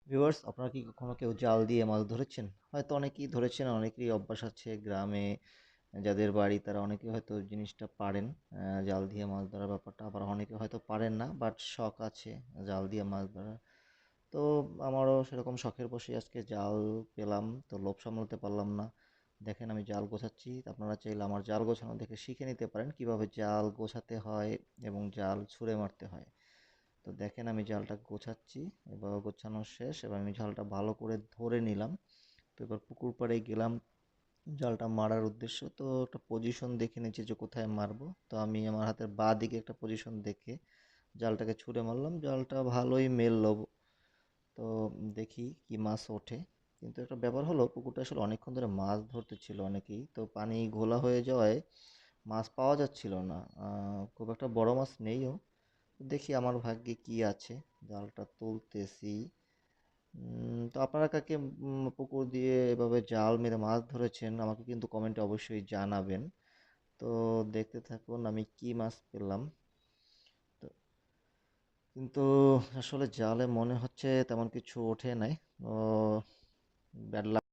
Viewers, আপনারা কি কখনো কেউ জাল দিয়ে মাছ ধরেছেন? হয়তো অনেকেই ধরেছেন, অনেকেরই অভ্যাস আছে গ্রামে যাদের বাড়ি তারা অনেকে হয়তো জিনিসটা পারেন। জাল দিয়ে মাছ ধরার ব্যাপারটা, আবার অনেকে হয়তো পারেন না, বাট শখ আছে জাল দিয়ে মাছ ধরার। তো আমারও সেরকম শখের বশেই আজকে জাল পেলাম, তো লোভ সামলাতে পারলাম না। দেখেন আমি জাল গোছাচ্ছি, আপনারা চাইলে আমার জাল গোছানো দেখে শিখে নিতে পারেন কিভাবে জাল গোছাতে হয় এবং জাল ছুঁড়ে মারতে হয়। তো দেখেন আমি জালটা গোছাচ্ছি, এবার গোছানো শেষ, এবার আমি জালটা ভালো করে ধরে নিলাম। তো এবার পুকুর পাড়ে গেলাম জালটা মারার উদ্দেশ্য। তো একটা পজিশন দেখে নিচ্ছি যে কোথায় মারবো। তো আমি আমার হাতের বাঁ দিকে একটা পজিশন দেখে জালটাকে ছুঁড়ে মারলাম, জালটা ভালোই মেললো। তো দেখি কি মাছ ওঠে। কিন্তু একটা ব্যাপার হলো, পুকুরটা আসলে অনেকক্ষণ ধরে মাছ ধরতে ছিল অনেকেই, তো পানি ঘোলা হয়ে যাওয়ায় মাছ পাওয়া যাচ্ছিল না। খুব একটা বড় মাছ নেইও। দেখি আমার ভাগ্যে কি আছে। জালটা তুলতেছি। তো আপনারা কাকে পুকুর দিয়ে এভাবে জাল মেরে মাছ ধরেছেন আমাকে কিন্তু কমেন্টে অবশ্যই জানাবেন। তো দেখতে থাকুন আমি কি মাছ পেলাম। তো কিন্তু আসলে জালে মনে হচ্ছে তেমন কিছু ওঠে নাই। ও ব্যাড লাক।